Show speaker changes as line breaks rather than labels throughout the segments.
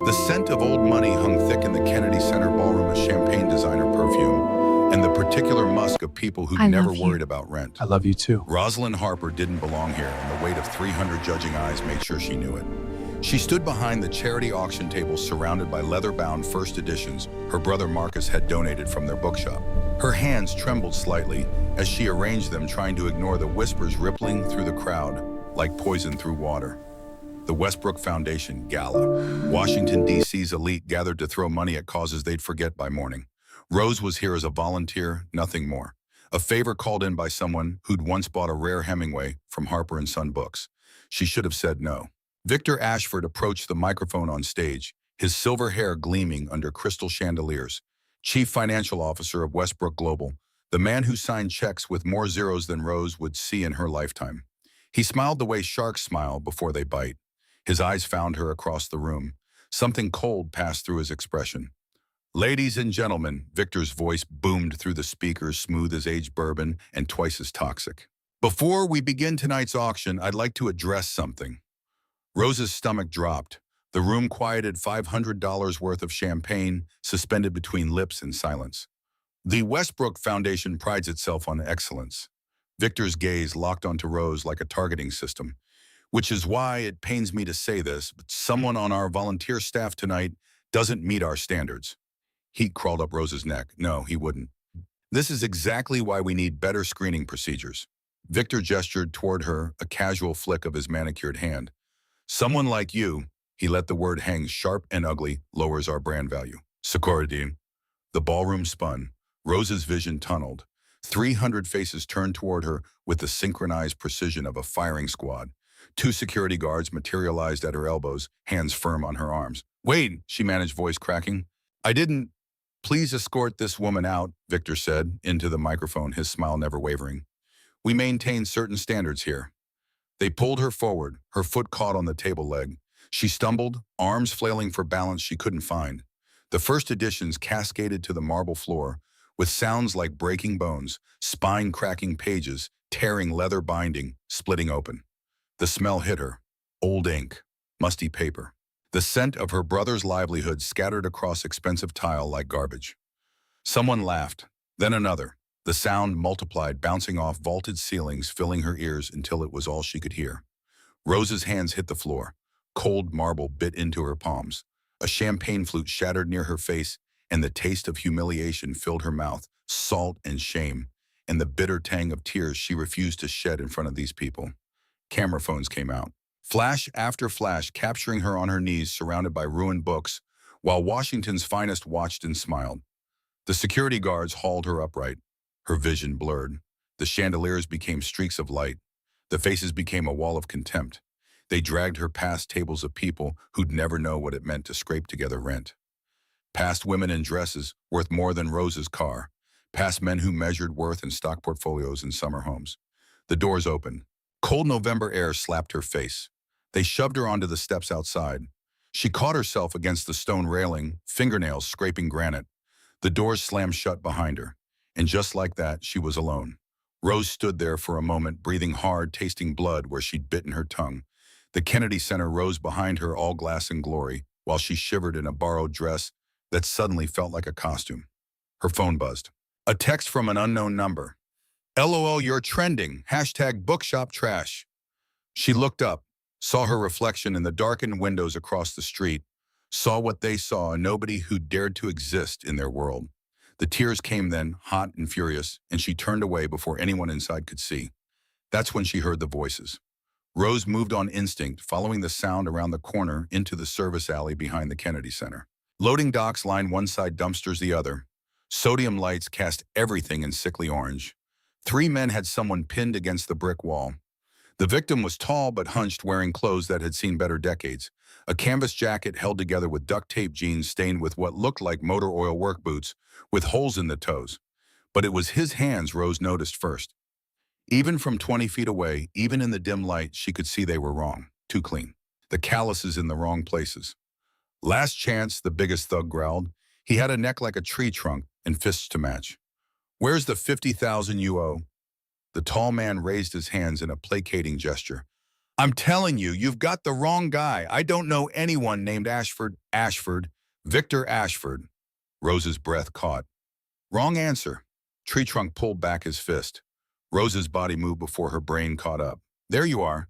The scent of old money hung thick in the Kennedy Center ballroom as champagne designer perfume, and the particular musk of people who'd
I
never
love
worried
you.
about rent.
I love you too.
Rosalind Harper didn't belong here, and the weight of 300 judging eyes made sure she knew it. She stood behind the charity auction table surrounded by leather-bound first editions her brother Marcus had donated from their bookshop. Her hands trembled slightly as she arranged them, trying to ignore the whispers rippling through the crowd like poison through water. The Westbrook Foundation Gala. Washington, D.C.'s elite gathered to throw money at causes they'd forget by morning. Rose was here as a volunteer, nothing more. A favor called in by someone who'd once bought a rare Hemingway from Harper & Son Books. She should have said no. Victor Ashford approached the microphone on stage, his silver hair gleaming under crystal chandeliers. Chief Financial Officer of Westbrook Global, the man who signed checks with more zeros than Rose would see in her lifetime. He smiled the way sharks smile before they bite. His eyes found her across the room. Something cold passed through his expression. "Ladies and gentlemen," Victor's voice boomed through the speakers, smooth as aged bourbon and twice as toxic. "Before we begin tonight's auction, I'd like to address something." Rose's stomach dropped. The room quieted, $500 worth of champagne suspended between lips in silence. The Westbrook Foundation prides itself on excellence. Victor's gaze locked onto Rose like a targeting system. "Which is why it pains me to say this, but someone on our volunteer staff tonight doesn't meet our standards." Heat crawled up Rose's neck. No, he wouldn't. "This is exactly why we need better screening procedures." Victor gestured toward her, a casual flick of his manicured hand. "Someone like you," he let the word hang sharp and ugly, "lowers our brand value." Sikoridine. The ballroom spun. Rose's vision tunneled. 300 faces turned toward her with the synchronized precision of a firing squad. 2 security guards materialized at her elbows, hands firm on her arms. "Wait," she managed, voice cracking. "I didn't—" "Please escort this woman out," Victor said, into the microphone, his smile never wavering. "We maintain certain standards here." They pulled her forward, her foot caught on the table leg. She stumbled, arms flailing for balance she couldn't find. The first editions cascaded to the marble floor, with sounds like breaking bones, spine-cracking pages, tearing leather binding, splitting open. The smell hit her. Old ink, musty paper. The scent of her brother's livelihood scattered across expensive tile like garbage. Someone laughed, then another. The sound multiplied, bouncing off vaulted ceilings, filling her ears until it was all she could hear. Rose's hands hit the floor. Cold marble bit into her palms. A champagne flute shattered near her face, and the taste of humiliation filled her mouth, salt and shame, and the bitter tang of tears she refused to shed in front of these people. Camera phones came out. Flash after flash, capturing her on her knees, surrounded by ruined books, while Washington's finest watched and smiled. The security guards hauled her upright. Her vision blurred. The chandeliers became streaks of light. The faces became a wall of contempt. They dragged her past tables of people who'd never know what it meant to scrape together rent. Past women in dresses worth more than Rose's car. Past men who measured worth in stock portfolios and summer homes. The doors opened. Cold November air slapped her face. They shoved her onto the steps outside. She caught herself against the stone railing, fingernails scraping granite. The doors slammed shut behind her. And just like that, she was alone. Rose stood there for a moment, breathing hard, tasting blood where she'd bitten her tongue. The Kennedy Center rose behind her, all glass and glory, while she shivered in a borrowed dress that suddenly felt like a costume. Her phone buzzed. A text from an unknown number. "LOL, you're trending. #bookshop trash." She looked up, saw her reflection in the darkened windows across the street, saw what they saw, and nobody who dared to exist in their world. The tears came then, hot and furious, and she turned away before anyone inside could see. That's when she heard the voices. Rose moved on instinct, following the sound around the corner into the service alley behind the Kennedy Center. Loading docks lined one side, dumpsters the other. Sodium lights cast everything in sickly orange. 3 men had someone pinned against the brick wall. The victim was tall but hunched, wearing clothes that had seen better decades. A canvas jacket held together with duct tape, jeans stained with what looked like motor oil work boots, with holes in the toes. But it was his hands Rose noticed first. Even from 20 feet away, even in the dim light, she could see they were wrong, too clean. The calluses in the wrong places. "Last chance," the biggest thug growled. He had a neck like a tree trunk and fists to match. "Where's the 50,000 you owe?" The tall man raised his hands in a placating gesture. I'm telling you, you've got the wrong guy. I don't know anyone named Ashford. Ashford. Victor Ashford. Rose's breath caught. Wrong answer. Tree Trunk pulled back his fist. Rose's body moved before her brain caught up. There you are.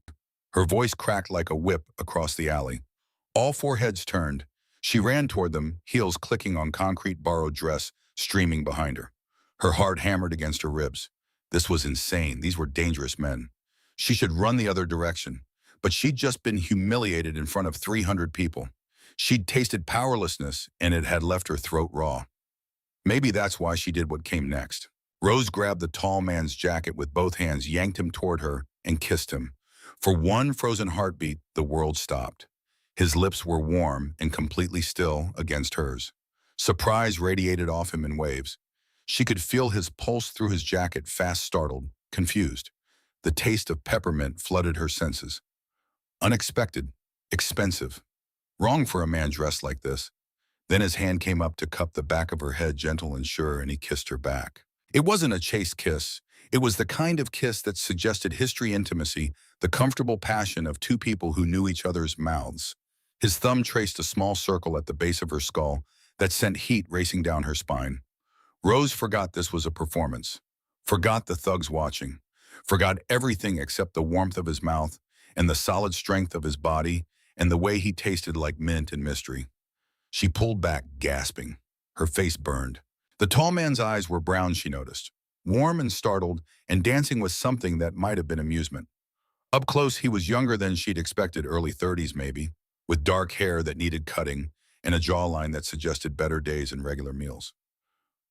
Her voice cracked like a whip across the alley. All four heads turned. She ran toward them, heels clicking on concrete borrowed dress streaming behind her. Her heart hammered against her ribs. This was insane. These were dangerous men. She should run the other direction. But she'd just been humiliated in front of 300 people. She'd tasted powerlessness, and it had left her throat raw. Maybe that's why she did what came next. Rose grabbed the tall man's jacket with both hands, yanked him toward her, and kissed him. For one frozen heartbeat, the world stopped. His lips were warm and completely still against hers. Surprise radiated off him in waves. She could feel his pulse through his jacket, fast, startled, confused. The taste of peppermint flooded her senses. Unexpected, expensive, wrong for a man dressed like this. Then his hand came up to cup the back of her head, gentle and sure, and he kissed her back. It wasn't a chaste kiss. It was the kind of kiss that suggested history intimacy, the comfortable passion of two people who knew each other's mouths. His thumb traced a small circle at the base of her skull that sent heat racing down her spine. Rose forgot this was a performance, forgot the thugs watching, forgot everything except the warmth of his mouth and the solid strength of his body and the way he tasted like mint and mystery. She pulled back, gasping. Her face burned. The tall man's eyes were brown, she noticed, warm and startled, and dancing with something that might have been amusement. Up close, he was younger than she'd expected, early 30s maybe, with dark hair that needed cutting and a jawline that suggested better days and regular meals.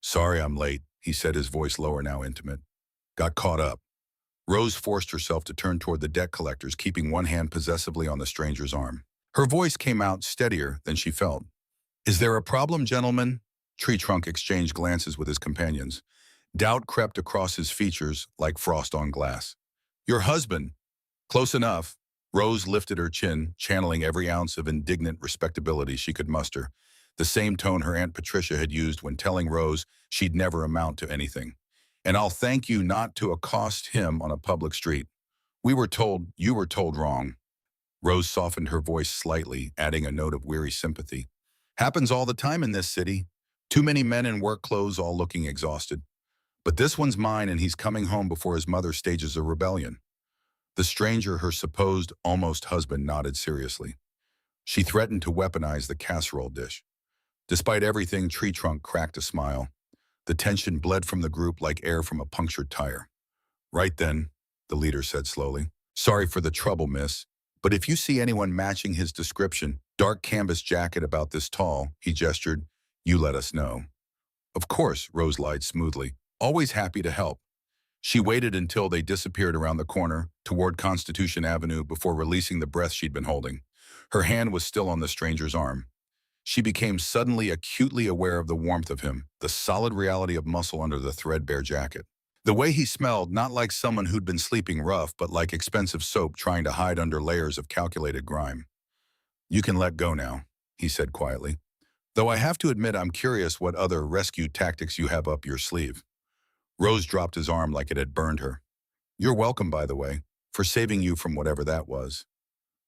Sorry I'm late, he said, his voice lower, now intimate. Got caught up. Rose forced herself to turn toward the debt collectors, keeping one hand possessively on the stranger's arm. Her voice came out steadier than she felt. Is there a problem, gentlemen? Tree Trunk exchanged glances with his companions. Doubt crept across his features like frost on glass. Your husband. Close enough. Rose lifted her chin, channeling every ounce of indignant respectability she could muster, the same tone her Aunt Patricia had used when telling Rose she'd never amount to anything. And I'll thank you not to accost him on a public street. You were told wrong. Rose softened her voice slightly, adding a note of weary sympathy. Happens all the time in this city. Too many men in work clothes all looking exhausted. But this one's mine, and he's coming home before his mother stages a rebellion. The stranger, her supposed almost husband, nodded seriously. She threatened to weaponize the casserole dish. Despite everything, Tree Trunk cracked a smile. The tension bled from the group like air from a punctured tire. Right then, the leader said slowly. Sorry for the trouble, miss. But if you see anyone matching his description, dark canvas jacket about this tall, he gestured, you let us know. Of course, Rose lied smoothly, always happy to help. She waited until they disappeared around the corner toward Constitution Avenue before releasing the breath she'd been holding. Her hand was still on the stranger's arm. She became suddenly acutely aware of the warmth of him, the solid reality of muscle under the threadbare jacket. The way he smelled, not like someone who'd been sleeping rough, but like expensive soap trying to hide under layers of calculated grime. You can let go now, he said quietly. Though I have to admit I'm curious what other rescue tactics you have up your sleeve. Rose dropped his arm like it had burned her. You're welcome, by the way, for saving you from whatever that was.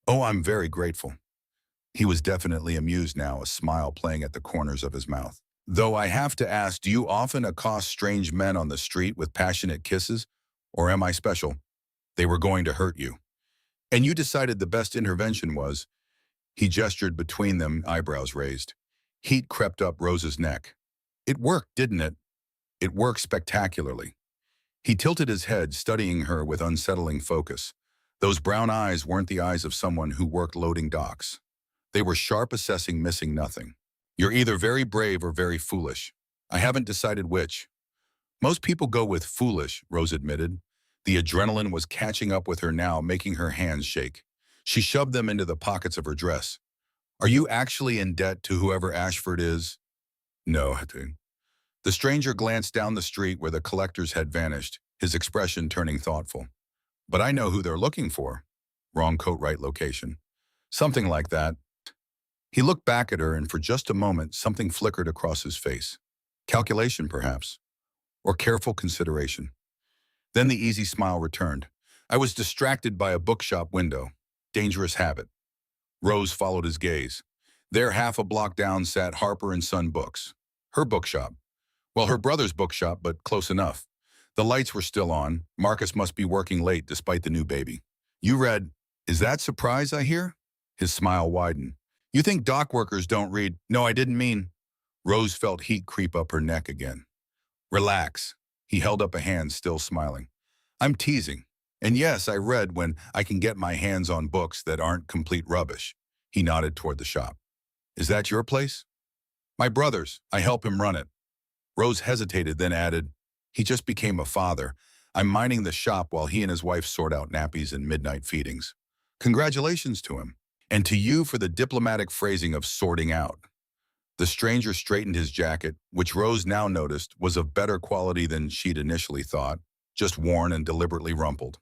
Oh, I'm very grateful. He was definitely amused now, a smile playing at the corners of his mouth. Though I have to ask, do you often accost strange men on the street with passionate kisses? Or am I special? They were going to hurt you. And you decided the best intervention was... He gestured between them, eyebrows raised. Heat crept up Rose's neck. It worked, didn't it? It worked spectacularly. He tilted his head, studying her with unsettling focus. Those brown eyes weren't the eyes of someone who worked loading docks. They were sharp, assessing, missing nothing. You're either very brave or very foolish. I haven't decided which. Most people go with foolish, Rose admitted. The adrenaline was catching up with her now, making her hands shake. She shoved them into the pockets of her dress. Are you actually in debt to whoever Ashford is? No. The stranger glanced down the street where the collectors had vanished, his expression turning thoughtful. But I know who they're looking for. Wrong coat, right location. Something like that. He looked back at her, and for just a moment, something flickered across his face. Calculation, perhaps. Or careful consideration. Then the easy smile returned. I was distracted by a bookshop window. dangerous habit. Rose followed his gaze. There, half a block down, sat Harper and Son Books. Her bookshop. Well, her brother's bookshop, but close enough. The lights were still on. Marcus must be working late despite the new baby. You read, "Is that surprise I hear?" His smile widened. You think dock workers don't read? No, I didn't mean. Rose felt heat creep up her neck again. Relax. He held up a hand, still smiling. I'm teasing. And yes, I read when I can get my hands on books that aren't complete rubbish. He nodded toward the shop. Is that your place? My brother's. I help him run it. Rose hesitated, then added, he just became a father. I'm minding the shop while he and his wife sort out nappies and midnight feedings. Congratulations to him. And to you for the diplomatic phrasing of sorting out. The stranger straightened his jacket, which Rose now noticed was of better quality than she'd initially thought, just worn and deliberately rumpled.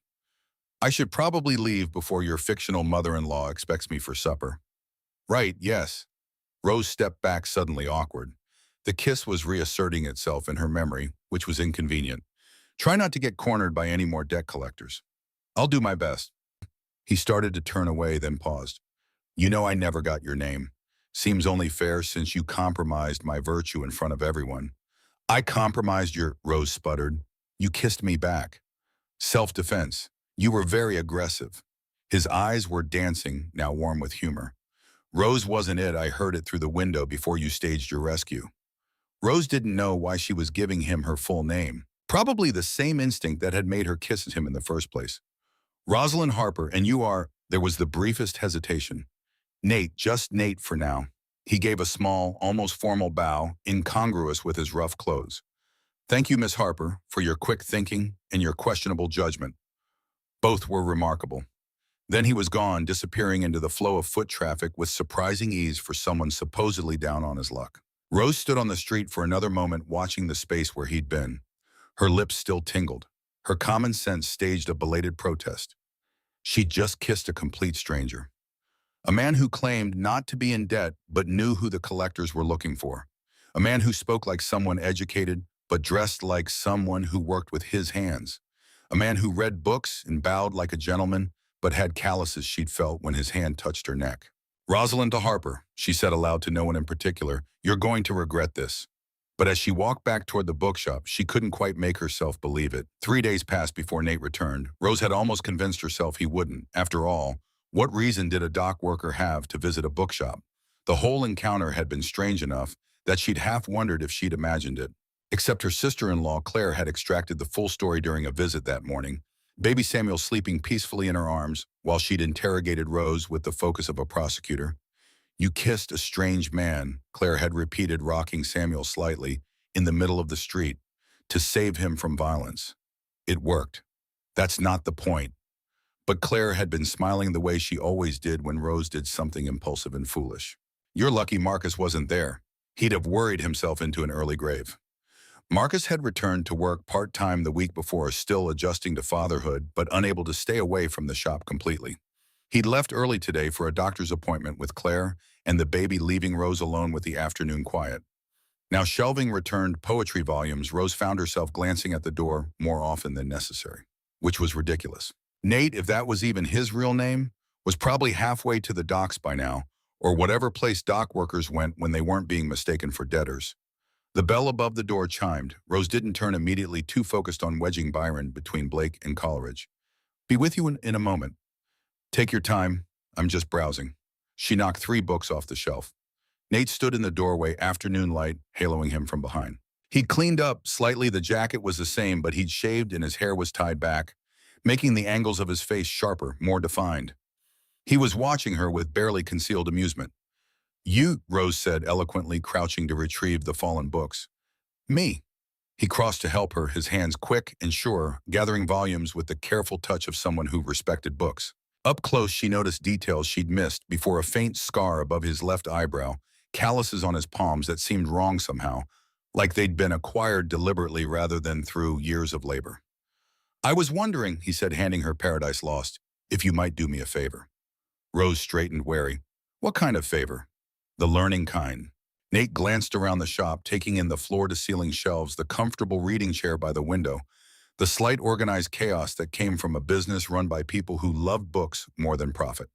I should probably leave before your fictional mother-in-law expects me for supper. Right, yes. Rose stepped back, suddenly awkward. The kiss was reasserting itself in her memory, which was inconvenient. Try not to get cornered by any more debt collectors. I'll do my best. He started to turn away, then paused. You know I never got your name. Seems only fair since you compromised my virtue in front of everyone. I compromised your, Rose sputtered. You kissed me back. Self-defense. You were very aggressive. His eyes were dancing, now warm with humor. Rose wasn't it, I heard it through the window before you staged your rescue. Rose didn't know why she was giving him her full name. Probably the same instinct that had made her kiss him in the first place. Rosalind Harper, and you are, there was the briefest hesitation. Nate, just Nate for now. He gave a small, almost formal bow, incongruous with his rough clothes. Thank you, Miss Harper, for your quick thinking and your questionable judgment. Both were remarkable. Then he was gone, disappearing into the flow of foot traffic with surprising ease for someone supposedly down on his luck. Rose stood on the street for another moment, watching the space where he'd been. Her lips still tingled. Her common sense staged a belated protest. She'd just kissed a complete stranger. A man who claimed not to be in debt but knew who the collectors were looking for. A man who spoke like someone educated but dressed like someone who worked with his hands. A man who read books and bowed like a gentleman but had calluses she'd felt when his hand touched her neck. Rosalind to Harper, she said aloud to no one in particular, you're going to regret this. But as she walked back toward the bookshop, she couldn't quite make herself believe it. 3 days passed before Nate returned. Rose had almost convinced herself he wouldn't. After all, what reason did a dock worker have to visit a bookshop? The whole encounter had been strange enough that she'd half wondered if she'd imagined it. Except her sister-in-law, Claire, had extracted the full story during a visit that morning. Baby Samuel sleeping peacefully in her arms while she'd interrogated Rose with the focus of a prosecutor. You kissed a strange man, Claire had repeated, rocking Samuel slightly in the middle of the street to save him from violence. It worked. That's not the point. But Claire had been smiling the way she always did when Rose did something impulsive and foolish. You're lucky Marcus wasn't there. He'd have worried himself into an early grave. Marcus had returned to work part-time the week before, still adjusting to fatherhood, but unable to stay away from the shop completely. He'd left early today for a doctor's appointment with Claire and the baby, leaving Rose alone with the afternoon quiet. Now shelving returned poetry volumes, Rose found herself glancing at the door more often than necessary, which was ridiculous. Nate, if that was even his real name, was probably halfway to the docks by now, or whatever place dock workers went when they weren't being mistaken for debtors. The bell above the door chimed. Rose didn't turn immediately, too focused on wedging Byron between Blake and Coleridge. Be with you in a moment. Take your time. I'm just browsing. She knocked 3 books off the shelf. Nate stood in the doorway, afternoon light haloing him from behind. He'd cleaned up slightly. The jacket was the same, but he'd shaved and his hair was tied back, making the angles of his face sharper, more defined. He was watching her with barely concealed amusement. You, Rose said eloquently, crouching to retrieve the fallen books. Me. He crossed to help her, his hands quick and sure, gathering volumes with the careful touch of someone who respected books. Up close, she noticed details she'd missed before: a faint scar above his left eyebrow, calluses on his palms that seemed wrong somehow, like they'd been acquired deliberately rather than through years of labor. I was wondering, he said, handing her Paradise Lost, if you might do me a favor. Rose straightened, wary. What kind of favor? The learning kind. Nate glanced around the shop, taking in the floor-to-ceiling shelves, the comfortable reading chair by the window, the slight organized chaos that came from a business run by people who loved books more than profit.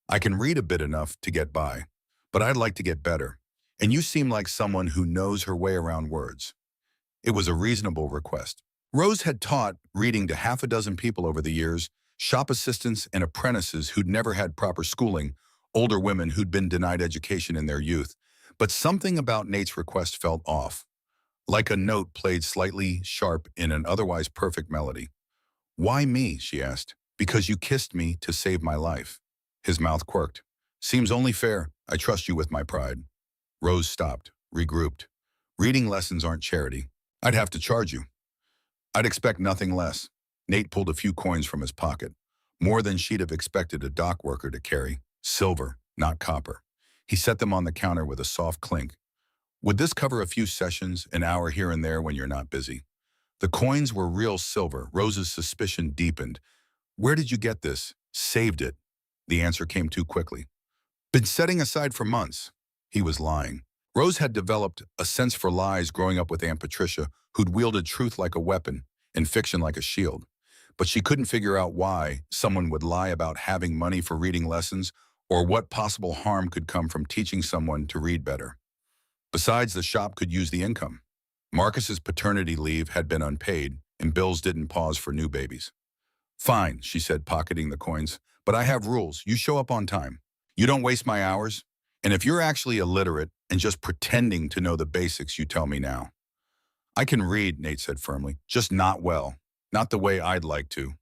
I can read a bit enough to get by, but I'd like to get better. And you seem like someone who knows her way around words. It was a reasonable request. Rose had taught reading to half a dozen people over the years, shop assistants and apprentices who'd never had proper schooling, older women who'd been denied education in their youth. But something about Nate's request felt off, like a note played slightly sharp in an otherwise perfect melody. Why me, she asked. Because you kissed me to save my life. His mouth quirked. Seems only fair. I trust you with my pride. Rose stopped, regrouped. Reading lessons aren't charity. I'd have to charge you. I'd expect nothing less. Nate pulled a few coins from his pocket. More than she'd have expected a dock worker to carry. Silver, not copper. He set them on the counter with a soft clink. Would this cover a few sessions, an hour here and there when you're not busy? The coins were real silver. Rose's suspicion deepened. Where did you get this? Saved it. The answer came too quickly. Been setting aside for months. He was lying. Rose had developed a sense for lies growing up with Aunt Patricia, who'd wielded truth like a weapon and fiction like a shield. But she couldn't figure out why someone would lie about having money for reading lessons or what possible harm could come from teaching someone to read better. Besides, the shop could use the income. Marcus's paternity leave had been unpaid, and bills didn't pause for new babies. Fine, she said, pocketing the coins, but I have rules. You show up on time. You don't waste my hours. And if you're actually illiterate and just pretending to know the basics, you tell me now. I can read, Nate said firmly, just not well. Not the way I'd like to.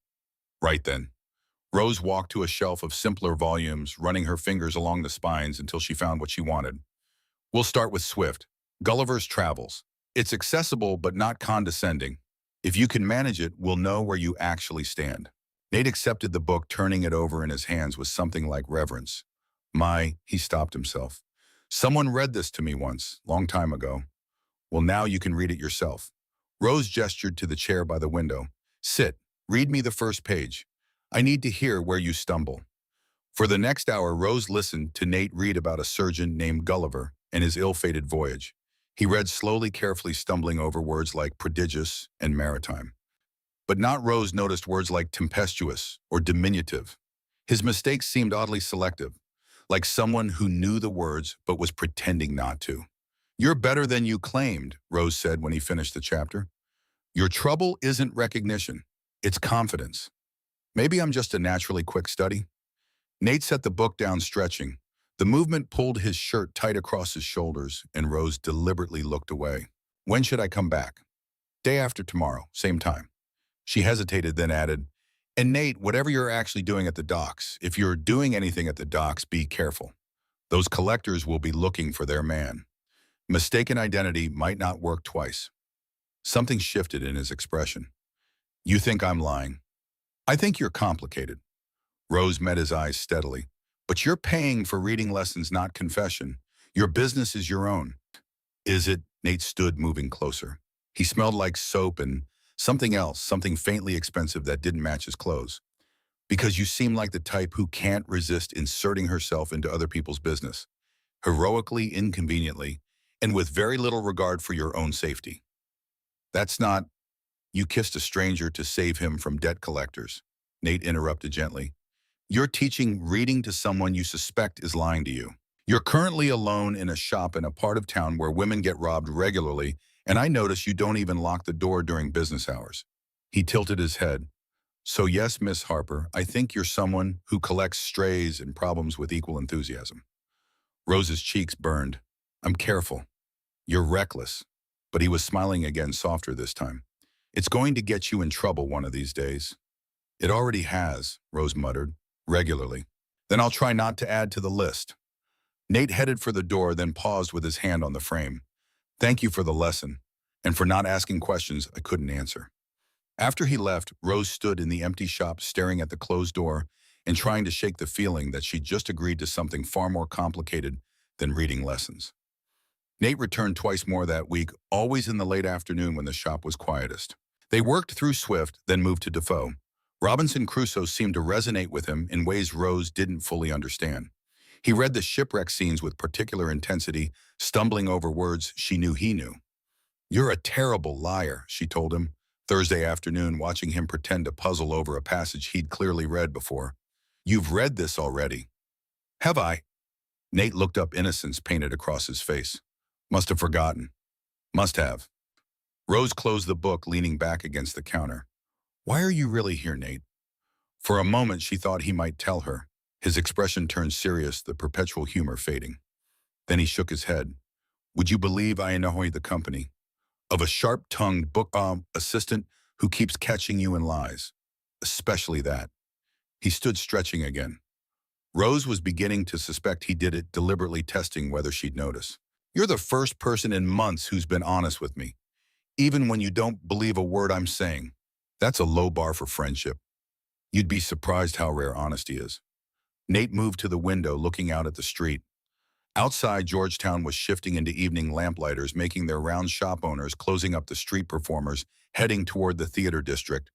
Right then. Rose walked to a shelf of simpler volumes, running her fingers along the spines until she found what she wanted. We'll start with Swift, Gulliver's Travels. It's accessible but not condescending. If you can manage it, we'll know where you actually stand. Nate accepted the book, turning it over in his hands with something like reverence. He stopped himself. Someone read this to me once, long time ago. Well, now you can read it yourself. Rose gestured to the chair by the window. Sit, read me the first page. I need to hear where you stumble. For the next hour, Rose listened to Nate read about a surgeon named Gulliver and his ill-fated voyage. He read slowly, carefully, stumbling over words like prodigious and maritime. But not Rose noticed words like tempestuous or diminutive. His mistakes seemed oddly selective, like someone who knew the words but was pretending not to. You're better than you claimed, Rose said when he finished the chapter. Your trouble isn't recognition, it's confidence. Maybe I'm just a naturally quick study. Nate set the book down, stretching. The movement pulled his shirt tight across his shoulders, and Rose deliberately looked away. When should I come back? Day after tomorrow, same time. She hesitated, then added, and Nate, whatever you're actually doing at the docks, if you're doing anything at the docks, be careful. Those collectors will be looking for their man. Mistaken identity might not work twice. Something shifted in his expression. You think I'm lying? I think you're complicated. Rose met his eyes steadily. But you're paying for reading lessons, not confession. Your business is your own. Is it? Nate stood, moving closer. He smelled like soap and something else, something faintly expensive that didn't match his clothes. Because you seem like the type who can't resist inserting herself into other people's business, heroically, inconveniently, and with very little regard for your own safety. That's not, you kissed a stranger to save him from debt collectors, Nate interrupted gently. You're teaching reading to someone you suspect is lying to you. You're currently alone in a shop in a part of town where women get robbed regularly, and I notice you don't even lock the door during business hours. He tilted his head. So yes, Miss Harper, I think you're someone who collects strays and problems with equal enthusiasm. Rose's cheeks burned. I'm careful. You're reckless. But he was smiling again, softer this time. It's going to get you in trouble one of these days. It already has, Rose muttered. Regularly. Then I'll try not to add to the list. Nate headed for the door, then paused with his hand on the frame. Thank you for the lesson, and for not asking questions I couldn't answer. After he left, Rose stood in the empty shop, staring at the closed door and trying to shake the feeling that she'd just agreed to something far more complicated than reading lessons. Nate returned twice more that week, always in the late afternoon when the shop was quietest. They worked through Swift, then moved to Defoe. Robinson Crusoe seemed to resonate with him in ways Rose didn't fully understand. He read the shipwreck scenes with particular intensity, stumbling over words she knew he knew. You're a terrible liar, she told him, Thursday afternoon, watching him pretend to puzzle over a passage he'd clearly read before. You've read this already. Have I? Nate looked up, innocence painted across his face. Must have forgotten. Must have. Rose closed the book, leaning back against the counter. Why are you really here, Nate? For a moment, she thought he might tell her. His expression turned serious, the perpetual humor fading. Then he shook his head. Would you believe I annoy the company? Of a sharp-tongued book assistant who keeps catching you in lies. Especially that. He stood stretching again. Rose was beginning to suspect he did it, deliberately testing whether she'd notice. You're the first person in months who's been honest with me, even when you don't believe a word I'm saying. That's a low bar for friendship. You'd be surprised how rare honesty is. Nate moved to the window, looking out at the street. Outside, Georgetown was shifting into evening lamplighters, making their rounds, shop owners closing up the street performers, heading toward the theater district,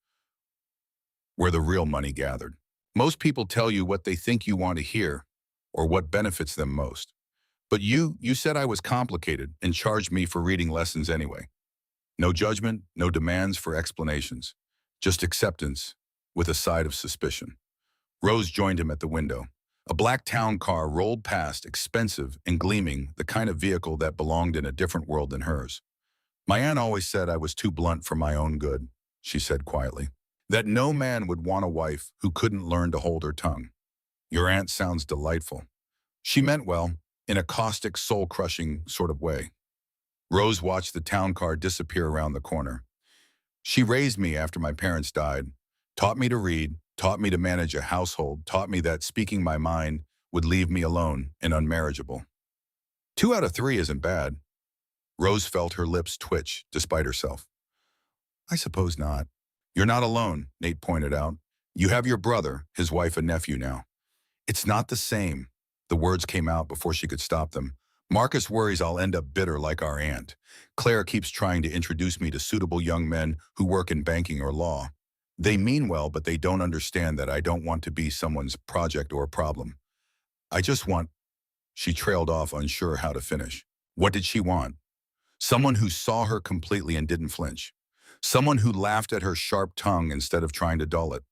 where the real money gathered. Most people tell you what they think you want to hear, or what benefits them most. But you said I was complicated and charged me for reading lessons anyway. No judgment, no demands for explanations. Just acceptance, with a side of suspicion. Rose joined him at the window. A black town car rolled past, expensive and gleaming, the kind of vehicle that belonged in a different world than hers. My aunt always said I was too blunt for my own good, she said quietly. That no man would want a wife who couldn't learn to hold her tongue. Your aunt sounds delightful. She meant well, in a caustic, soul-crushing sort of way. Rose watched the town car disappear around the corner. She raised me after my parents died, taught me to read, taught me to manage a household, taught me that speaking my mind would leave me alone and unmarriageable. 2 out of 3 isn't bad. Rose felt her lips twitch, despite herself. I suppose not. You're not alone, Nate pointed out. You have your brother, his wife and nephew now. It's not the same. The words came out before she could stop them. Marcus worries I'll end up bitter like our aunt. Claire keeps trying to introduce me to suitable young men who work in banking or law. They mean well, but they don't understand that I don't want to be someone's project or problem. I just want... She trailed off, unsure how to finish. What did she want? Someone who saw her completely and didn't flinch. Someone who laughed at her sharp tongue instead of trying to dull it.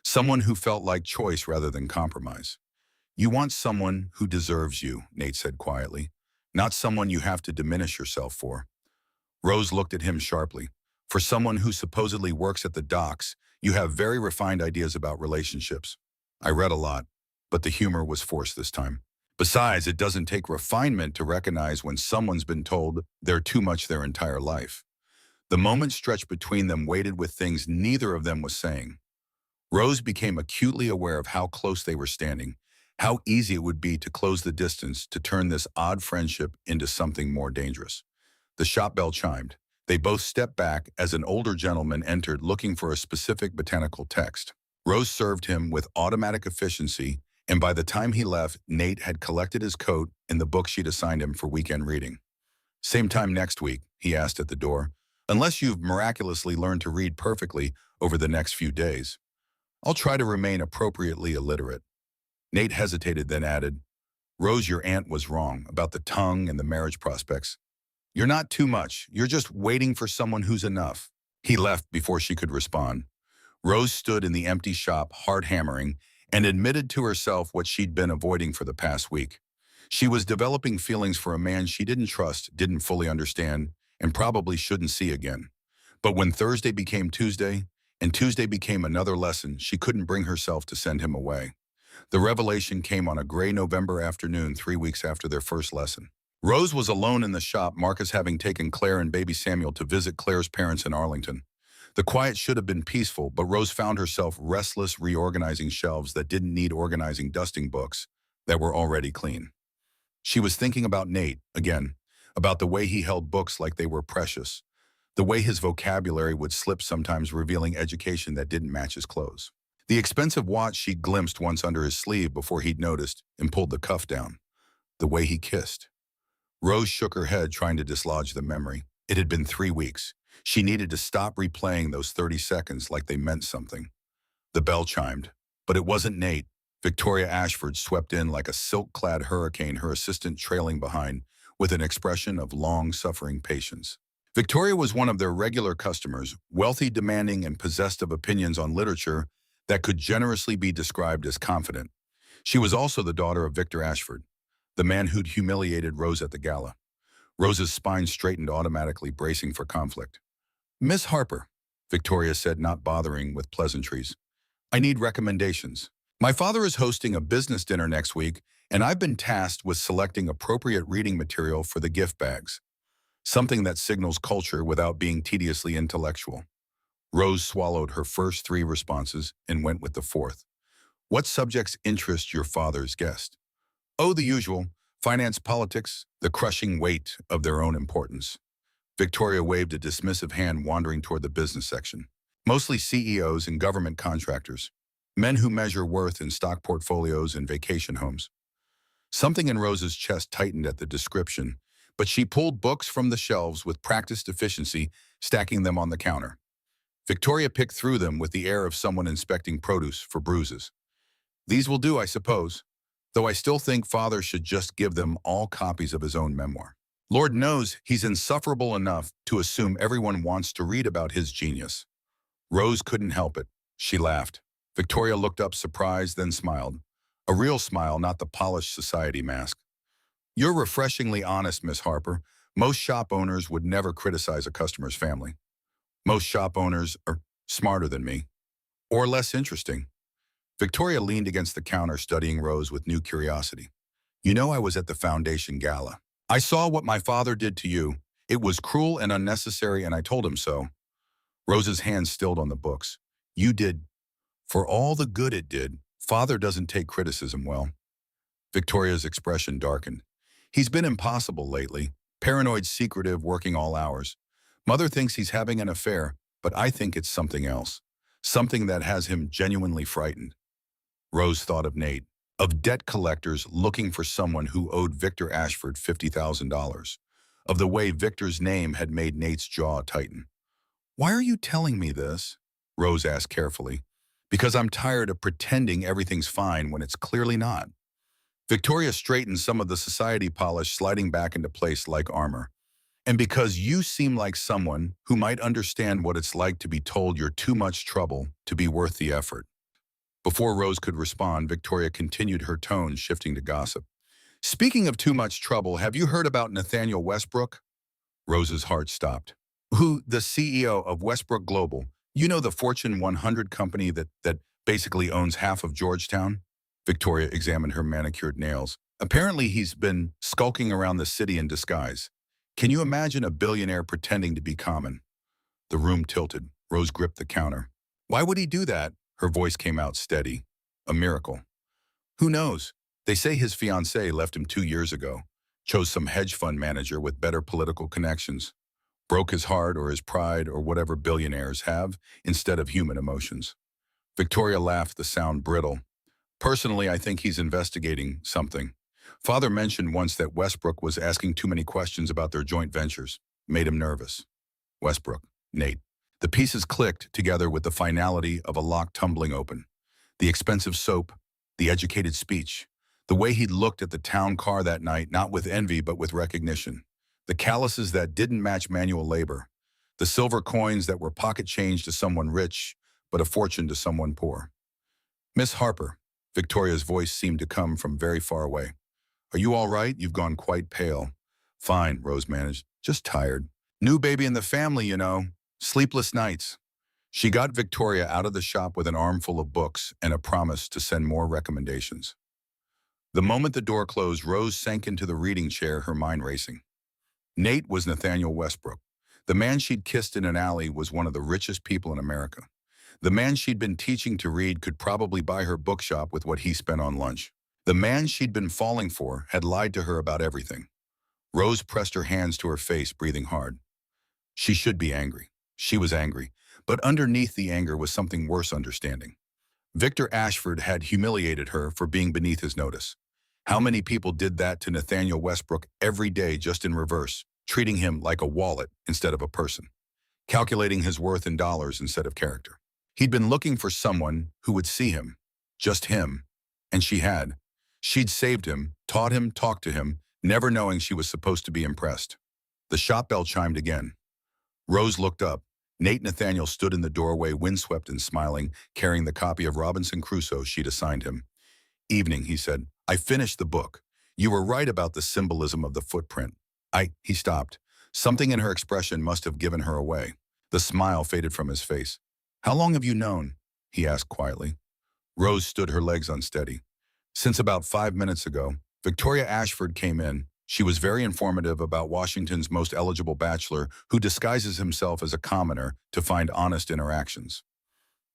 Someone who felt like choice rather than compromise. You want someone who deserves you, Nate said quietly, not someone you have to diminish yourself for. Rose looked at him sharply. For someone who supposedly works at the docks, you have very refined ideas about relationships. I read a lot, but the humor was forced this time. Besides, it doesn't take refinement to recognize when someone's been told they're too much their entire life. The moment stretched between them weighted with things neither of them was saying. Rose became acutely aware of how close they were standing, how easy it would be to close the distance, to turn this odd friendship into something more dangerous. The shop bell chimed. They both stepped back as an older gentleman entered, looking for a specific botanical text. Rose served him with automatic efficiency, and by the time he left, Nate had collected his coat and the book she'd assigned him for weekend reading. Same time next week, he asked at the door. Unless you've miraculously learned to read perfectly over the next few days. I'll try to remain appropriately illiterate. Nate hesitated, then added, Rose, your aunt was wrong about the tongue and the marriage prospects. You're not too much. You're just waiting for someone who's enough. He left before she could respond. Rose stood in the empty shop, hard hammering, and admitted to herself what she'd been avoiding for the past week. She was developing feelings for a man she didn't trust, didn't fully understand, and probably shouldn't see again. But when Thursday became Tuesday, and Tuesday became another lesson, she couldn't bring herself to send him away. The revelation came on a gray November afternoon 3 weeks after their first lesson. Rose was alone in the shop, Marcus having taken Claire and baby Samuel to visit Claire's parents in Arlington. The quiet should have been peaceful, but Rose found herself restless, reorganizing shelves that didn't need organizing, dusting books that were already clean. She was thinking about Nate, again, about the way he held books like they were precious, the way his vocabulary would slip sometimes, revealing education that didn't match his clothes. The expensive watch she glimpsed once under his sleeve before he'd noticed and pulled the cuff down. The way he kissed. Rose shook her head, trying to dislodge the memory. It had been 3 weeks. She needed to stop replaying those 30 seconds like they meant something. The bell chimed, but it wasn't Nate. Victoria Ashford swept in like a silk-clad hurricane, her assistant trailing behind, with an expression of long-suffering patience. Victoria was one of their regular customers, wealthy, demanding, and possessed of opinions on literature that could generously be described as confident. She was also the daughter of Victor Ashford, the man who'd humiliated Rose at the gala. Rose's spine straightened automatically, bracing for conflict. "Miss Harper," Victoria said, not bothering with pleasantries. "I need recommendations. My father is hosting a business dinner next week, and I've been tasked with selecting appropriate reading material for the gift bags. Something that signals culture without being tediously intellectual." Rose swallowed her first three responses and went with the fourth. "What subjects interest your father's guest?" "Oh, the usual. Finance, politics, the crushing weight of their own importance." Victoria waved a dismissive hand, wandering toward the business section. "Mostly CEOs and government contractors. Men who measure worth in stock portfolios and vacation homes." Something in Rose's chest tightened at the description, but she pulled books from the shelves with practiced efficiency, stacking them on the counter. Victoria picked through them with the air of someone inspecting produce for bruises. "These will do, I suppose, though I still think father should just give them all copies of his own memoir. Lord knows he's insufferable enough to assume everyone wants to read about his genius." Rose couldn't help it. She laughed. Victoria looked up surprised, then smiled. A real smile, not the polished society mask. "You're refreshingly honest, Miss Harper. Most shop owners would never criticize a customer's family. Most shop owners are smarter than me. Or less interesting." Victoria leaned against the counter, studying Rose with new curiosity. "You know, I was at the foundation gala. I saw what my father did to you. It was cruel and unnecessary, and I told him so." Rose's hands stilled on the books. "You did. For all the good it did, father doesn't take criticism well." Victoria's expression darkened. "He's been impossible lately. Paranoid, secretive, working all hours. Mother thinks he's having an affair, but I think it's something else. Something that has him genuinely frightened." Rose thought of Nate, of debt collectors looking for someone who owed Victor Ashford $50,000, of the way Victor's name had made Nate's jaw tighten. "Why are you telling me this?" Rose asked carefully. "Because I'm tired of pretending everything's fine when it's clearly not." Victoria straightened, some of the society polish sliding back into place like armor. "And because you seem like someone who might understand what it's like to be told you're too much trouble to be worth the effort." Before Rose could respond, Victoria continued, her tone shifting to gossip. "Speaking of too much trouble, have you heard about Nathaniel Westbrook?" Rose's heart stopped. "Who, the CEO of Westbrook Global, you know, the Fortune 100 company that basically owns half of Georgetown?" Victoria examined her manicured nails. "Apparently he's been skulking around the city in disguise. Can you imagine a billionaire pretending to be common?" The room tilted. Rose gripped the counter. "Why would he do that?" Her voice came out steady. "A miracle." "Who knows? They say his fiancée left him 2 years ago. Chose some hedge fund manager with better political connections. Broke his heart or his pride or whatever billionaires have instead of human emotions." Victoria laughed, the sound brittle. "Personally, I think he's investigating something. Father mentioned once that Westbrook was asking too many questions about their joint ventures. Made him nervous." Westbrook, Nate. The pieces clicked together with the finality of a lock tumbling open. The expensive soap, the educated speech, the way he'd looked at the town car that night, not with envy but with recognition. The calluses that didn't match manual labor. The silver coins that were pocket change to someone rich, but a fortune to someone poor. "Miss Harper," Victoria's voice seemed to come from very far away. "Are you all right? You've gone quite pale." "Fine," Rose managed. "Just tired. New baby in the family, you know. Sleepless nights." She got Victoria out of the shop with an armful of books and a promise to send more recommendations. The moment the door closed, Rose sank into the reading chair, her mind racing. Nate was Nathaniel Westbrook. The man she'd kissed in an alley was one of the richest people in America. The man she'd been teaching to read could probably buy her bookshop with what he spent on lunch. The man she'd been falling for had lied to her about everything. Rose pressed her hands to her face, breathing hard. She should be angry. She was angry, but underneath the anger was something worse: understanding. Victor Ashford had humiliated her for being beneath his notice. How many people did that to Nathaniel Westbrook every day, just in reverse, treating him like a wallet instead of a person, calculating his worth in dollars instead of character. He'd been looking for someone who would see him, just him, and she had. She'd saved him, taught him, talked to him, never knowing she was supposed to be impressed. The shop bell chimed again. Rose looked up. Nate Nathaniel stood in the doorway, windswept and smiling, carrying the copy of Robinson Crusoe she'd assigned him. Evening, he said. I finished the book. You were right about the symbolism of the footprint. He stopped. Something in her expression must have given her away. The smile faded from his face. How long have you known? He asked quietly. Rose stood her legs unsteady. Since about 5 minutes ago, Victoria Ashford came in. She was very informative about Washington's most eligible bachelor who disguises himself as a commoner to find honest interactions.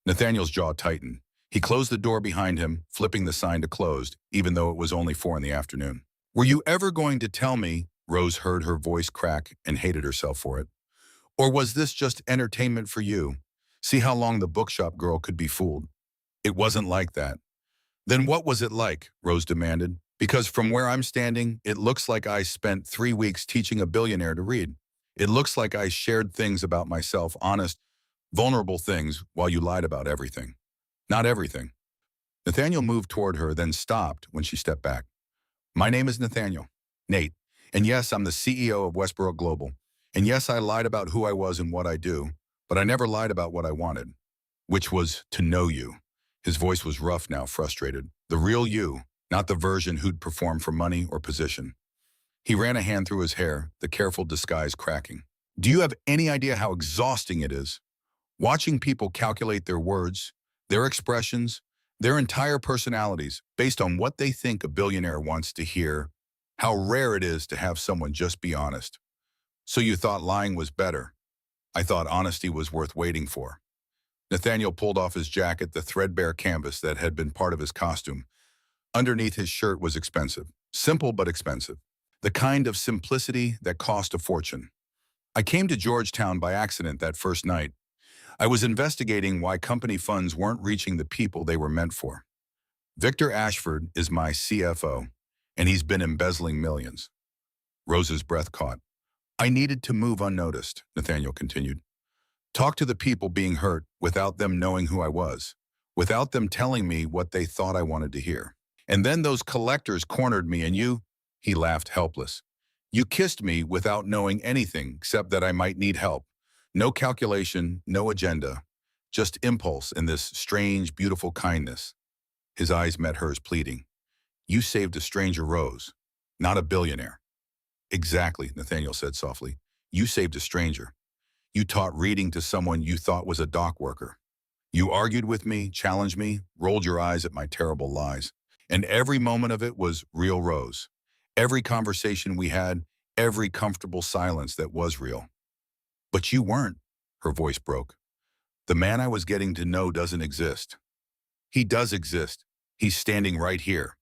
Nathaniel's jaw tightened. He closed the door behind him, flipping the sign to closed, even though it was only 4 in the afternoon. Were you ever going to tell me? Rose heard her voice crack and hated herself for it. Or was this just entertainment for you? See how long the bookshop girl could be fooled. It wasn't like that. Then what was it like? Rose demanded. Because from where I'm standing, it looks like I spent 3 weeks teaching a billionaire to read. It looks like I shared things about myself, honest, vulnerable things, while you lied about everything. Not everything. Nathaniel moved toward her, then stopped when she stepped back. My name is Nathaniel, Nate, and yes, I'm the CEO of Westboro Global. And yes, I lied about who I was and what I do, but I never lied about what I wanted, which was to know you. His voice was rough now, frustrated. The real you, not the version who'd perform for money or position. He ran a hand through his hair, the careful disguise cracking. Do you have any idea how exhausting it is? Watching people calculate their words, their expressions, their entire personalities based on what they think a billionaire wants to hear. How rare it is to have someone just be honest. So you thought lying was better. I thought honesty was worth waiting for. Nathaniel pulled off his jacket, the threadbare canvas that had been part of his costume. Underneath his shirt was expensive. Simple but expensive. The kind of simplicity that cost a fortune. I came to Georgetown by accident that first night. I was investigating why company funds weren't reaching the people they were meant for. Victor Ashford is my CFO, and he's been embezzling millions. Rose's breath caught. I needed to move unnoticed, Nathaniel continued. Talk to the people being hurt without them knowing who I was, without them telling me what they thought I wanted to hear. And then those collectors cornered me and he laughed helpless. You kissed me without knowing anything except that I might need help. No calculation, no agenda, just impulse and this strange, beautiful kindness. His eyes met hers, pleading. You saved a stranger, Rose, not a billionaire. Exactly, Nathaniel said softly. You saved a stranger. You taught reading to someone you thought was a dock worker. You argued with me, challenged me, rolled your eyes at my terrible lies. And every moment of it was real, Rose. Every conversation we had, every comfortable silence that was real. But you weren't, her voice broke. The man I was getting to know doesn't exist. He does exist. He's standing right here.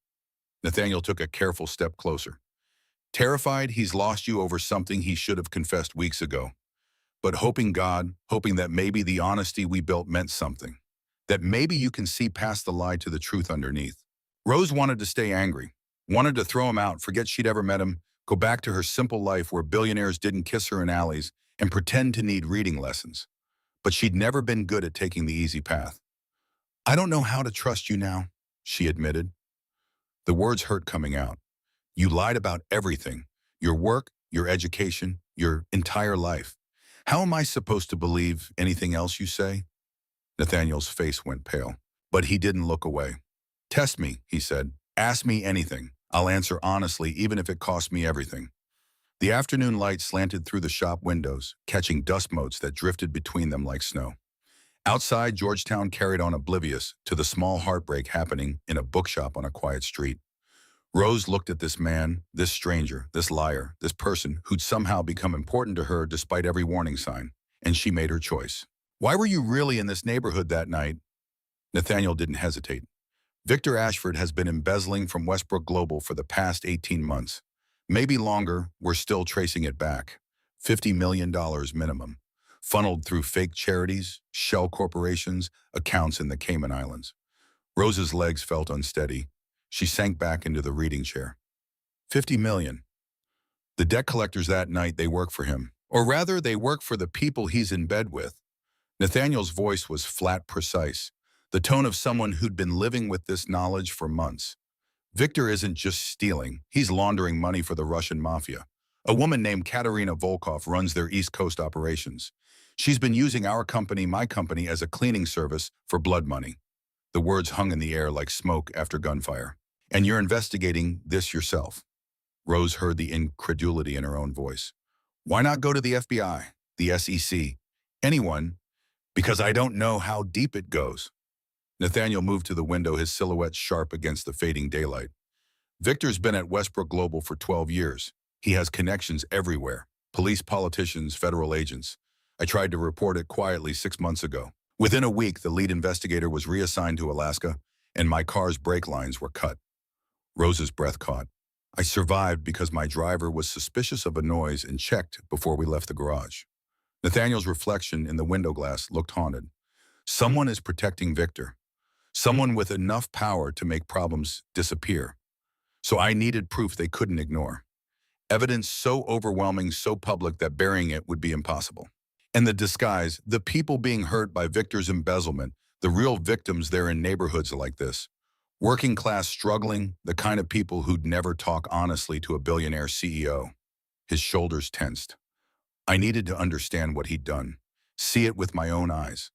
Nathaniel took a careful step closer. Terrified he's lost you over something he should have confessed weeks ago. But hoping that maybe the honesty we built meant something. That maybe you can see past the lie to the truth underneath. Rose wanted to stay angry, wanted to throw him out, forget she'd ever met him, go back to her simple life where billionaires didn't kiss her in alleys and pretend to need reading lessons. But she'd never been good at taking the easy path. I don't know how to trust you now, she admitted. The words hurt coming out. You lied about everything, your work, your education, your entire life. How am I supposed to believe anything else you say? Nathaniel's face went pale, but he didn't look away. Test me, he said. Ask me anything. I'll answer honestly, even if it costs me everything. The afternoon light slanted through the shop windows, catching dust motes that drifted between them like snow. Outside, Georgetown carried on oblivious to the small heartbreak happening in a bookshop on a quiet street. Rose looked at this man, this stranger, this liar, this person who'd somehow become important to her despite every warning sign, and she made her choice. Why were you really in this neighborhood that night? Nathaniel didn't hesitate. Victor Ashford has been embezzling from Westbrook Global for the past 18 months. Maybe longer, we're still tracing it back. $50 million minimum, funneled through fake charities, shell corporations, accounts in the Cayman Islands. Rose's legs felt unsteady. She sank back into the reading chair. 50 million. The debt collectors that night, they work for him. Or rather, they work for the people he's in bed with. Nathaniel's voice was flat, precise, the tone of someone who'd been living with this knowledge for months. Victor isn't just stealing, he's laundering money for the Russian mafia. A woman named Katerina Volkov runs their East Coast operations. She's been using our company, my company, as a cleaning service for blood money. The words hung in the air like smoke after gunfire. And you're investigating this yourself. Rose heard the incredulity in her own voice. Why not go to the FBI, the SEC, anyone? Because I don't know how deep it goes. Nathaniel moved to the window, his silhouette sharp against the fading daylight. Victor's been at Westbrook Global for 12 years. He has connections everywhere. Police, politicians, federal agents. I tried to report it quietly 6 months ago. Within a week, the lead investigator was reassigned to Alaska, and my car's brake lines were cut. Rose's breath caught. I survived because my driver was suspicious of a noise and checked before we left the garage. Nathaniel's reflection in the window glass looked haunted. Someone is protecting Victor. Someone with enough power to make problems disappear. So I needed proof they couldn't ignore. Evidence so overwhelming, so public that burying it would be impossible. And the disguise, the people being hurt by Victor's embezzlement, the real victims there in neighborhoods like this. Working class struggling, the kind of people who'd never talk honestly to a billionaire CEO. His shoulders tensed. I needed to understand what he'd done, see it with my own eyes,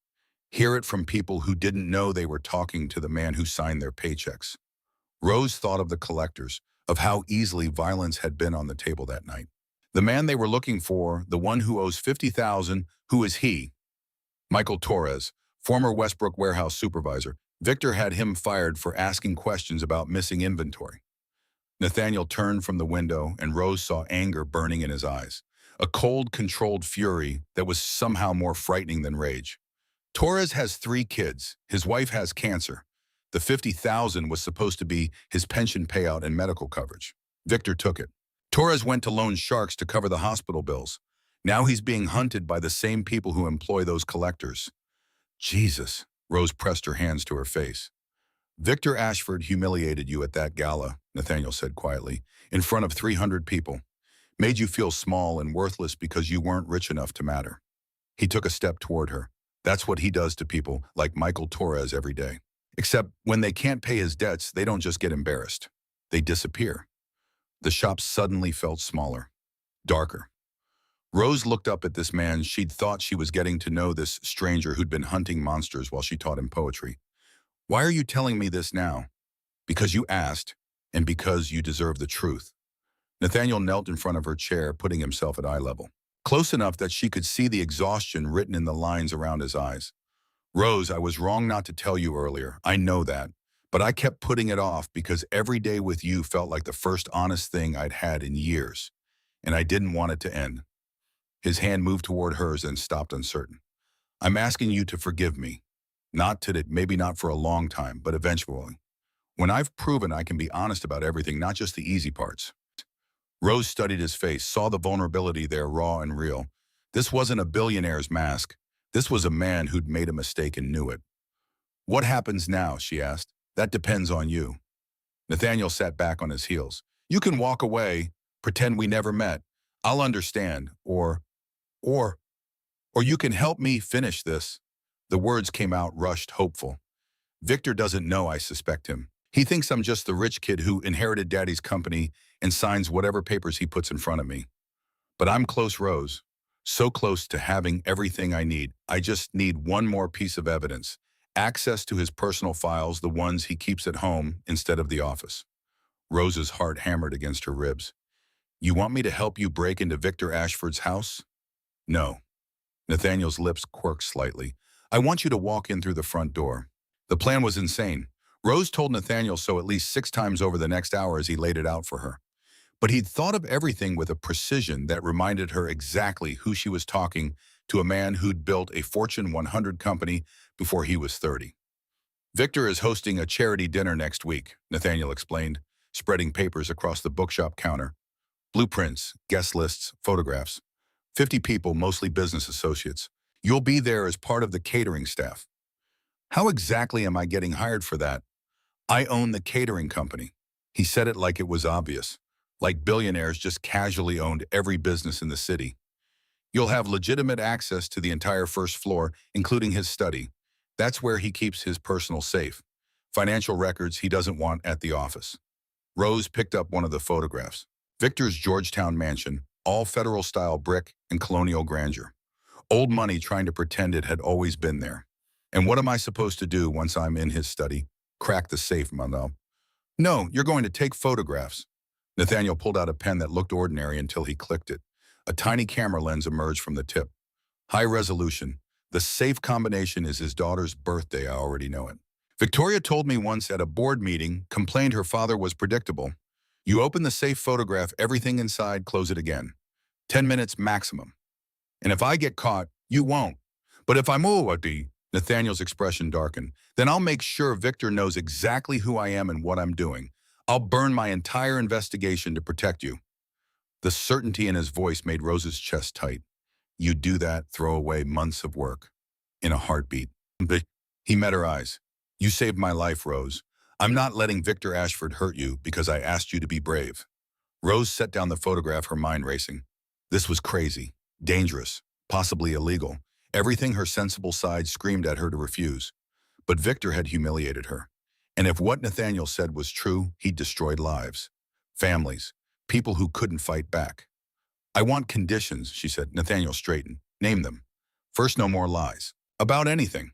hear it from people who didn't know they were talking to the man who signed their paychecks. Rose thought of the collectors, of how easily violence had been on the table that night. The man they were looking for, the one who owes $50,000, who is he? Michael Torres, former Westbrook warehouse supervisor. Victor had him fired for asking questions about missing inventory. Nathaniel turned from the window and Rose saw anger burning in his eyes, a cold, controlled fury that was somehow more frightening than rage. Torres has 3 kids. His wife has cancer. The $50,000 was supposed to be his pension payout and medical coverage. Victor took it. Torres went to loan sharks to cover the hospital bills. Now he's being hunted by the same people who employ those collectors. Jesus, Rose pressed her hands to her face. Victor Ashford humiliated you at that gala, Nathaniel said quietly, in front of 300 people. Made you feel small and worthless because you weren't rich enough to matter. He took a step toward her. That's what he does to people like Michael Torres every day. Except when they can't pay his debts, they don't just get embarrassed. They disappear. The shop suddenly felt smaller, darker. Rose looked up at this man. She'd thought she was getting to know this stranger who'd been hunting monsters while she taught him poetry. Why are you telling me this now? Because you asked, and because you deserve the truth. Nathaniel knelt in front of her chair, putting himself at eye level, close enough that she could see the exhaustion written in the lines around his eyes. Rose, I was wrong not to tell you earlier. I know that. But I kept putting it off because every day with you felt like the first honest thing I'd had in years. And I didn't want it to end. His hand moved toward hers and stopped uncertain. I'm asking you to forgive me. Not today, maybe not for a long time, but eventually. When I've proven I can be honest about everything, not just the easy parts. Rose studied his face, saw the vulnerability there, raw and real. This wasn't a billionaire's mask. This was a man who'd made a mistake and knew it. What happens now, she asked. That depends on you. Nathaniel sat back on his heels. You can walk away, pretend we never met. I'll understand, or you can help me finish this. The words came out rushed, hopeful. Victor doesn't know I suspect him. He thinks I'm just the rich kid who inherited daddy's company and signs whatever papers he puts in front of me. But I'm close, Rose. So close to having everything I need. I just need one more piece of evidence. Access to his personal files, the ones he keeps at home instead of the office. Rose's heart hammered against her ribs. You want me to help you break into Victor Ashford's house? No. Nathaniel's lips quirked slightly. I want you to walk in through the front door. The plan was insane. Rose told Nathaniel so at least 6 times over the next hour as he laid it out for her. But he'd thought of everything with a precision that reminded her exactly who she was talking to, a man who'd built a Fortune 100 company before he was 30. Victor is hosting a charity dinner next week, Nathaniel explained, spreading papers across the bookshop counter. Blueprints, guest lists, photographs. 50 people, mostly business associates. You'll be there as part of the catering staff. How exactly am I getting hired for that? I own the catering company. He said it like it was obvious, like billionaires just casually owned every business in the city. You'll have legitimate access to the entire first floor, including his study. That's where he keeps his personal safe. Financial records he doesn't want at the office. Rose picked up one of the photographs. Victor's Georgetown mansion, all federal-style brick and colonial grandeur. Old money trying to pretend it had always been there. And what am I supposed to do once I'm in his study? Crack the safe, Manuel. No, you're going to take photographs. Nathaniel pulled out a pen that looked ordinary until he clicked it. A tiny camera lens emerged from the tip. High resolution. The safe combination is his daughter's birthday, I already know it. Victoria told me once at a board meeting, complained her father was predictable. You open the safe, photograph everything inside, close it again. 10 minutes maximum. And if I get caught, you won't. But if I'm Uwati, Nathaniel's expression darkened, then I'll make sure Victor knows exactly who I am and what I'm doing. I'll burn my entire investigation to protect you. The certainty in his voice made Rose's chest tight. You do that, throw away months of work. In a heartbeat. But he met her eyes. You saved my life, Rose. I'm not letting Victor Ashford hurt you because I asked you to be brave. Rose set down the photograph, her mind racing. This was crazy, dangerous, possibly illegal. Everything her sensible side screamed at her to refuse. But Victor had humiliated her. And if what Nathaniel said was true, he'd destroyed lives, families, people who couldn't fight back. I want conditions, she said. Nathaniel straightened. Name them. First, no more lies. About anything.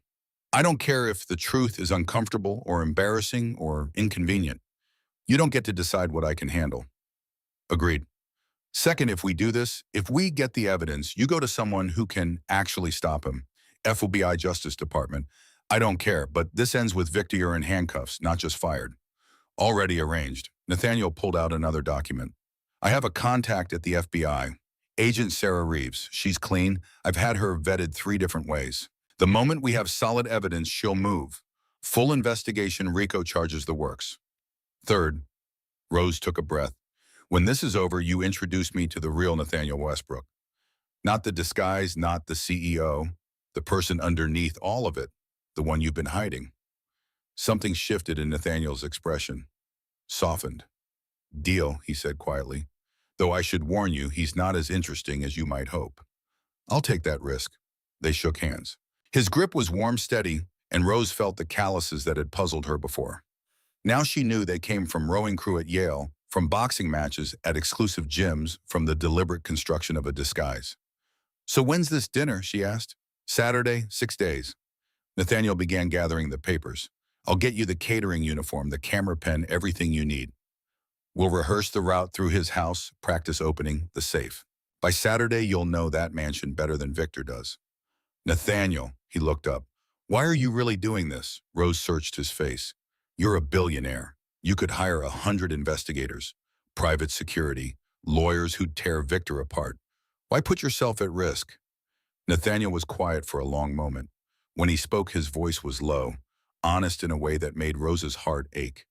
I don't care if the truth is uncomfortable or embarrassing or inconvenient. You don't get to decide what I can handle. Agreed. Second, if we do this, if we get the evidence, you go to someone who can actually stop him. FBI Justice Department. I don't care, but this ends with Victor in handcuffs, not just fired. Already arranged. Nathaniel pulled out another document. I have a contact at the FBI. Agent Sarah Reeves. She's clean. I've had her vetted 3 different ways. The moment we have solid evidence, she'll move. Full investigation, RICO charges the works. Third, Rose took a breath. When this is over, you introduce me to the real Nathaniel Westbrook. Not the disguise, not the CEO, the person underneath all of it, the one you've been hiding. Something shifted in Nathaniel's expression. Softened. Deal, he said quietly. Though I should warn you, he's not as interesting as you might hope. I'll take that risk. They shook hands. His grip was warm, steady, and Rose felt the calluses that had puzzled her before. Now she knew they came from rowing crew at Yale, from boxing matches at exclusive gyms, from the deliberate construction of a disguise. So when's this dinner, she asked. Saturday, 6 days. Nathaniel began gathering the papers. I'll get you the catering uniform, the camera pen, everything you need. We'll rehearse the route through his house, practice opening the safe. By Saturday, you'll know that mansion better than Victor does. Nathaniel, he looked up. Why are you really doing this? Rose searched his face. You're a billionaire. You could hire 100 investigators, private security, lawyers who'd tear Victor apart. Why put yourself at risk? Nathaniel was quiet for a long moment. When he spoke, his voice was low, honest in a way that made Rose's heart ache.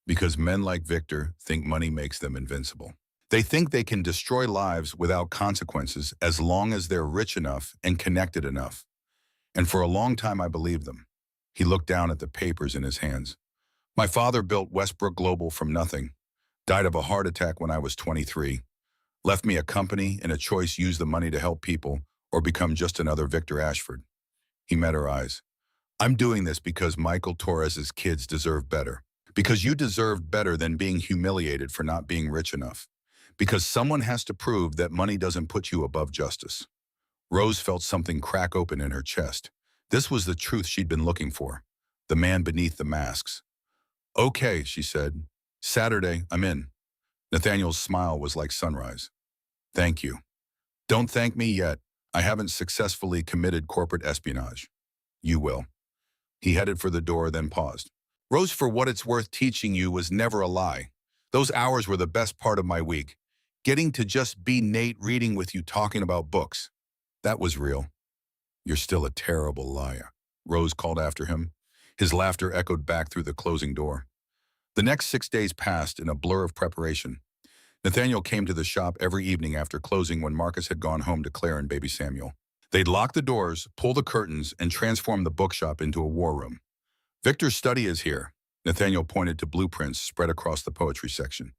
Because men like Victor think money makes them invincible. They think they can destroy lives without consequences as long as they're rich enough and connected enough. And for a long time, I believed them. He looked down at the papers in his hands. My father built Westbrook Global from nothing, died of a heart attack when I was 23, left me a company and a choice: use the money to help people or become just another Victor Ashford. He met her eyes. I'm doing this because Michael Torres's kids deserve better. Because you deserve better than being humiliated for not being rich enough. Because someone has to prove that money doesn't put you above justice. Rose felt something crack open in her chest. This was the truth she'd been looking for. The man beneath the masks. Okay, she said. Saturday, I'm in. Nathaniel's smile was like sunrise. Thank you. Don't thank me yet. I haven't successfully committed corporate espionage. You will. He headed for the door, then paused. Rose, for what it's worth, teaching you was never a lie. Those hours were the best part of my week. Getting to just be Nate, reading with you, talking about books. That was real. You're still a terrible liar, Rose called after him. His laughter echoed back through the closing door. The next 6 days passed in a blur of preparation. Nathaniel came to the shop every evening after closing when Marcus had gone home to Claire and baby Samuel. They'd lock the doors, pull the curtains, and transform the bookshop into a war room. Victor's study is here. Nathaniel pointed to blueprints spread across the poetry section.